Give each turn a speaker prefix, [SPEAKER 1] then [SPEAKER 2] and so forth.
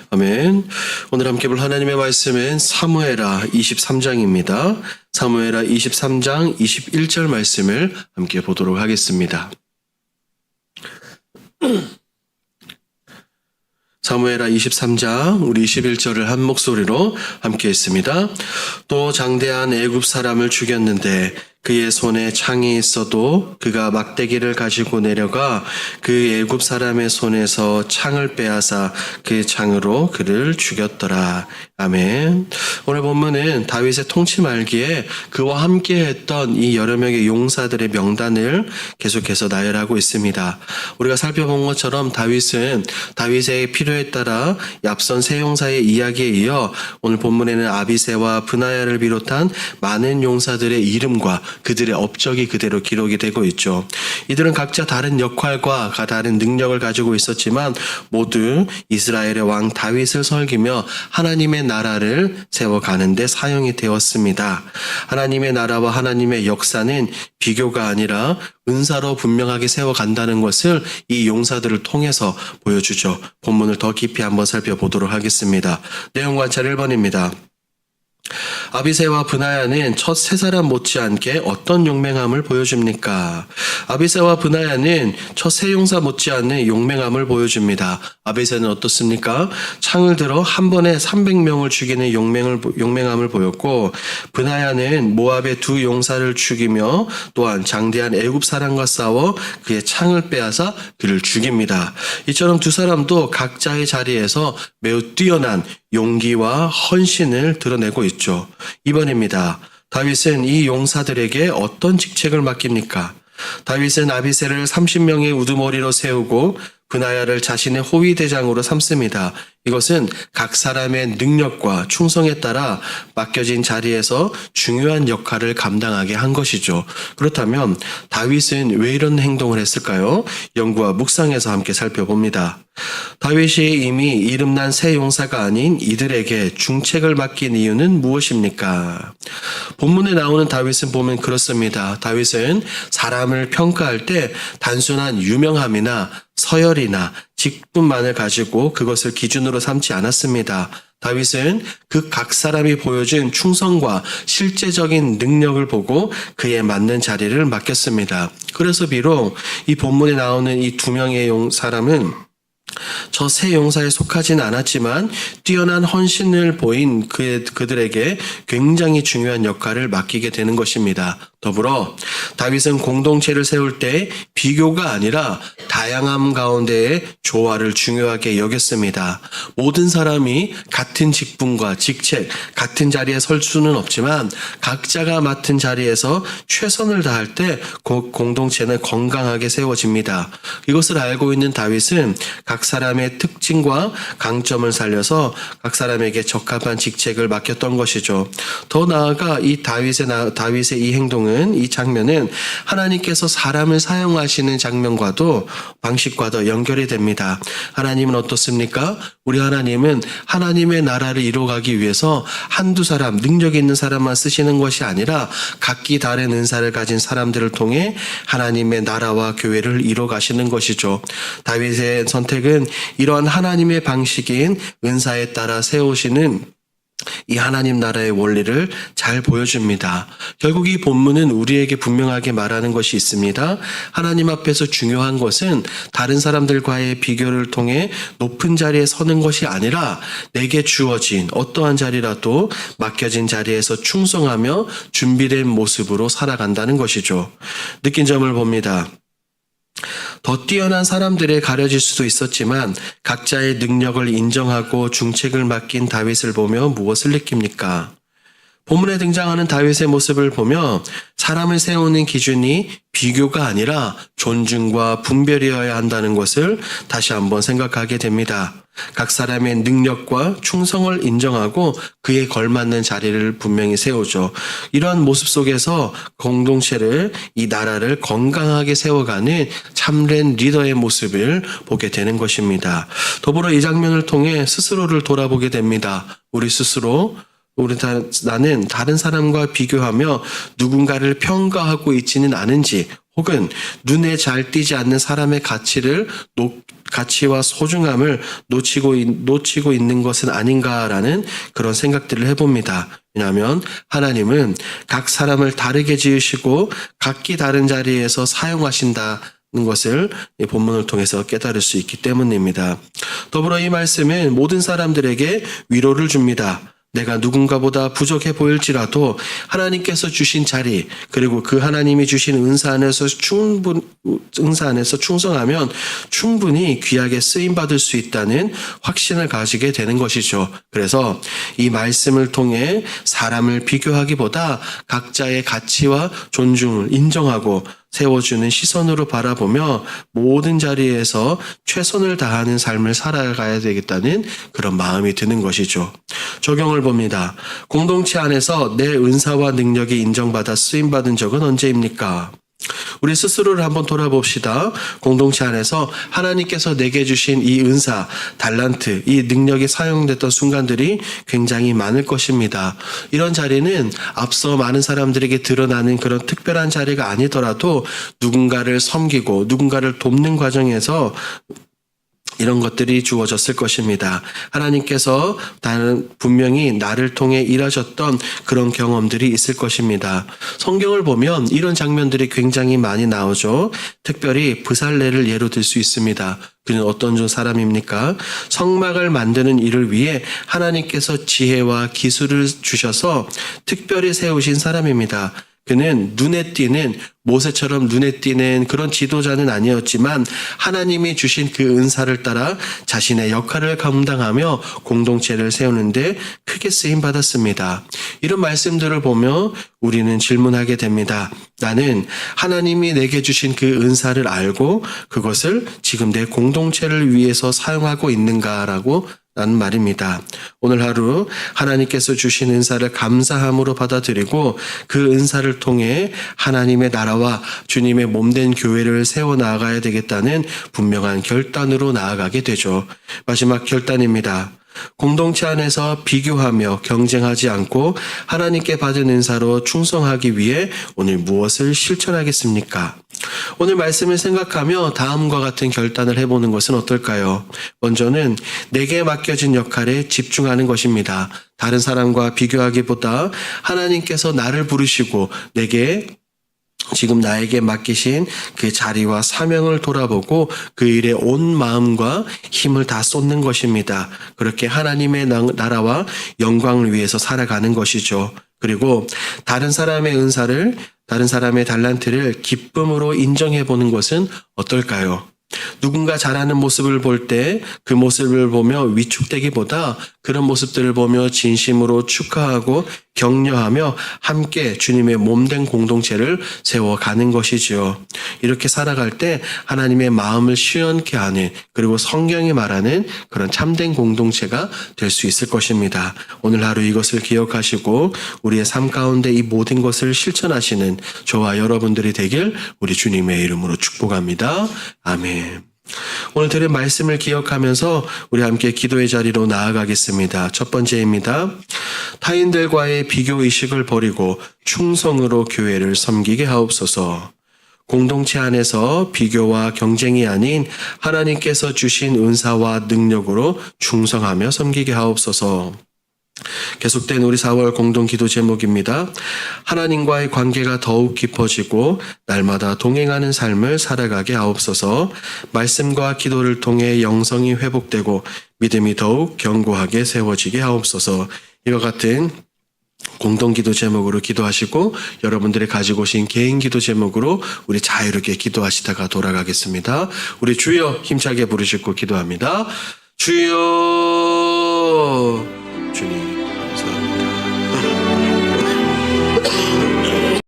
[SPEAKER 1] 아멘. 오늘 함께 볼 하나님의 말씀은 사무엘하 23장입니다. 사무엘하 23장 21절 말씀을 함께 보도록 하겠습니다. 사무엘하 23장 우리 21절을 한 목소리로 함께 했습니다. 또 장대한 애굽 사람을 죽였는데 그의 손에 창이 있어도 그가 막대기를 가지고 내려가 그 애굽 사람의 손에서 창을 빼앗아 그 창으로 그를 죽였더라. 아멘. 오늘 본문은 다윗의 통치 말기에 그와 함께 했던 이 여러 명의 용사들의 명단을 계속해서 나열하고 있습니다. 우리가 살펴본 것처럼 다윗은 다윗의 필요에 따라 앞선 세 용사의 이야기에 이어 오늘 본문에는 아비새와 브나야를 비롯한 많은 용사들의 이름과 그들의 업적이 그대로 기록이 되고 있죠. 이들은 각자 다른 역할과 다른 능력을 가지고 있었지만 모두 이스라엘의 왕 다윗을 섬기며 하나님의 나라를 세워가는 데 사용이 되었습니다. 하나님의 나라와 하나님의 역사는 비교가 아니라 은사로 분명하게 세워간다는 것을 이 용사들을 통해서 보여주죠. 본문을 더 깊이 한번 살펴보도록 하겠습니다. 내용 관찰 1번입니다. 아비새와 브나야는 첫 세 사람 못지않게 어떤 용맹함을 보여줍니까? 아비새와 브나야는 첫 세 용사 못지않은 용맹함을 보여줍니다. 아비새는 어떻습니까? 창을 들어 한 번에 300명을 죽이는 용맹함을 보였고, 브나야는 모압의 두 용사를 죽이며 또한 장대한 애굽 사람과 싸워 그의 창을 빼앗아 그를 죽입니다. 이처럼 두 사람도 각자의 자리에서 매우 뛰어난 용기와 헌신을 드러내고 있죠. 2번입니다. 다윗은 이 용사들에게 어떤 직책을 맡깁니까? 다윗은 아비새를 30명의 우두머리로 세우고 브나야를 자신의 호위대장으로 삼습니다. 이것은 각 사람의 능력과 충성에 따라 맡겨진 자리에서 중요한 역할을 감당하게 한 것이죠. 그렇다면 다윗은 왜 이런 행동을 했을까요? 연구와 묵상에서 함께 살펴봅니다. 다윗이 이미 이름난 세 용사가 아닌 이들에게 중책을 맡긴 이유는 무엇입니까? 본문에 나오는 다윗은 보면 그렇습니다. 다윗은 사람을 평가할 때 단순한 유명함이나 서열이나 직분만을 가지고 그것을 기준으로 삼지 않았습니다. 다윗은 그 각 사람이 보여준 충성과 실제적인 능력을 보고 그에 맞는 자리를 맡겼습니다. 그래서 비록 이 본문에 나오는 이 두 명의 사람은 저 세 용사에 속하진 않았지만 뛰어난 헌신을 보인 그들에게 굉장히 중요한 역할을 맡기게 되는 것입니다. 더불어 다윗은 공동체를 세울 때 비교가 아니라 다양함 가운데의 조화를 중요하게 여겼습니다. 모든 사람이 같은 직분과 직책, 같은 자리에 설 수는 없지만 각자가 맡은 자리에서 최선을 다할 때 공동체는 건강하게 세워집니다. 이것을 알고 있는 다윗은 각 사람의 특징과 강점을 살려서 각 사람에게 적합한 직책을 맡겼던 것이죠. 더 나아가 이 다윗의 이 행동은 이 장면은 하나님께서 사람을 사용하시는 장면과도 방식과도 연결이 됩니다. 하나님은 어떻습니까? 우리 하나님은 하나님의 나라를 이루어가기 위해서 한두 사람, 능력 있는 사람만 쓰시는 것이 아니라 각기 다른 은사를 가진 사람들을 통해 하나님의 나라와 교회를 이루어가시는 것이죠. 다윗의 선택은 이러한 하나님의 방식인 은사에 따라 세우시는 이 하나님 나라의 원리를 잘 보여줍니다. 결국 이 본문은 우리에게 분명하게 말하는 것이 있습니다. 하나님 앞에서 중요한 것은 다른 사람들과의 비교를 통해 높은 자리에 서는 것이 아니라 내게 주어진 어떠한 자리라도 맡겨진 자리에서 충성하며 준비된 모습으로 살아간다는 것이죠. 느낀 점을 봅니다. 더 뛰어난 사람들에 가려질 수도 있었지만 각자의 능력을 인정하고 중책을 맡긴 다윗을 보며 무엇을 느낍니까? 본문에 등장하는 다윗의 모습을 보며 사람을 세우는 기준이 비교가 아니라 존중과 분별이어야 한다는 것을 다시 한번 생각하게 됩니다. 각 사람의 능력과 충성을 인정하고 그에 걸맞는 자리를 분명히 세우죠. 이러한 모습 속에서 공동체를, 이 나라를 건강하게 세워가는 참된 리더의 모습을 보게 되는 것입니다. 더불어 이 장면을 통해 스스로를 돌아보게 됩니다. 우리 스스로 나는 다른 사람과 비교하며 누군가를 평가하고 있지는 않은지, 혹은 눈에 잘 띄지 않는 사람의 가치와 소중함을 놓치고 있는 것은 아닌가라는 그런 생각들을 해봅니다. 왜냐하면 하나님은 각 사람을 다르게 지으시고 각기 다른 자리에서 사용하신다는 것을 이 본문을 통해서 깨달을 수 있기 때문입니다. 더불어 이 말씀은 모든 사람들에게 위로를 줍니다. 내가 누군가보다 부족해 보일지라도 하나님께서 주신 자리, 그리고 그 하나님이 주신 은사 안에서 충성하면 충분히 귀하게 쓰임받을 수 있다는 확신을 가지게 되는 것이죠. 그래서 이 말씀을 통해 사람을 비교하기보다 각자의 가치와 존중을 인정하고 세워주는 시선으로 바라보며 모든 자리에서 최선을 다하는 삶을 살아가야 되겠다는 그런 마음이 드는 것이죠. 적용을 봅니다. 공동체 안에서 내 은사와 능력이 인정받아 쓰임받은 적은 언제입니까? 우리 스스로를 한번 돌아봅시다. 공동체 안에서 하나님께서 내게 주신 이 은사, 달란트, 이 능력이 사용됐던 순간들이 굉장히 많을 것입니다. 이런 자리는 앞서 많은 사람들에게 드러나는 그런 특별한 자리가 아니더라도 누군가를 섬기고 누군가를 돕는 과정에서 이런 것들이 주어졌을 것입니다. 하나님께서 분명히 나를 통해 일하셨던 그런 경험들이 있을 것입니다. 성경을 보면 이런 장면들이 굉장히 많이 나오죠. 특별히 브살레를 예로 들 수 있습니다. 그는 어떤 사람입니까? 성막을 만드는 일을 위해 하나님께서 지혜와 기술을 주셔서 특별히 세우신 사람입니다. 그는 모세처럼 눈에 띄는 그런 지도자는 아니었지만 하나님이 주신 그 은사를 따라 자신의 역할을 감당하며 공동체를 세우는데 크게 쓰임 받았습니다. 이런 말씀들을 보며 우리는 질문하게 됩니다. 나는 하나님이 내게 주신 그 은사를 알고 그것을 지금 내 공동체를 위해서 사용하고 있는가라고 라는 말입니다. 오늘 하루 하나님께서 주신 은사를 감사함으로 받아들이고 그 은사를 통해 하나님의 나라와 주님의 몸된 교회를 세워나가야 되겠다는 분명한 결단으로 나아가게 되죠. 마지막 결단입니다. 공동체 안에서 비교하며 경쟁하지 않고 하나님께 받은 은사로 충성하기 위해 오늘 무엇을 실천하겠습니까? 오늘 말씀을 생각하며 다음과 같은 결단을 해보는 것은 어떨까요? 먼저는 내게 맡겨진 역할에 집중하는 것입니다. 다른 사람과 비교하기보다 하나님께서 나를 부르시고 지금 나에게 맡기신 그 자리와 사명을 돌아보고 그 일에 온 마음과 힘을 다 쏟는 것입니다. 그렇게 하나님의 나라와 영광을 위해서 살아가는 것이죠. 그리고 다른 사람의 은사를, 다른 사람의 달란트를 기쁨으로 인정해 보는 것은 어떨까요? 누군가 잘하는 모습을 볼 때 그 모습을 보며 위축되기보다 그런 모습들을 보며 진심으로 축하하고 격려하며 함께 주님의 몸된 공동체를 세워가는 것이지요. 이렇게 살아갈 때 하나님의 마음을 시원케 하는, 그리고 성경이 말하는 그런 참된 공동체가 될 수 있을 것입니다. 오늘 하루 이것을 기억하시고 우리의 삶 가운데 이 모든 것을 실천하시는 저와 여러분들이 되길 우리 주님의 이름으로 축복합니다. 아멘. 오늘 들은 말씀을 기억하면서 우리 함께 기도의 자리로 나아가겠습니다. 첫 번째입니다. 타인들과의 비교의식을 버리고 충성으로 교회를 섬기게 하옵소서. 공동체 안에서 비교와 경쟁이 아닌 하나님께서 주신 은사와 능력으로 충성하며 섬기게 하옵소서. 계속된 우리 4월 공동기도 제목입니다. 하나님과의 관계가 더욱 깊어지고 날마다 동행하는 삶을 살아가게 하옵소서. 말씀과 기도를 통해 영성이 회복되고 믿음이 더욱 견고하게 세워지게 하옵소서. 이와 같은 공동기도 제목으로 기도하시고 여러분들이 가지고 오신 개인 기도 제목으로 우리 자유롭게 기도하시다가 돌아가겠습니다. 우리 주여 힘차게 부르시고 기도합니다. 주여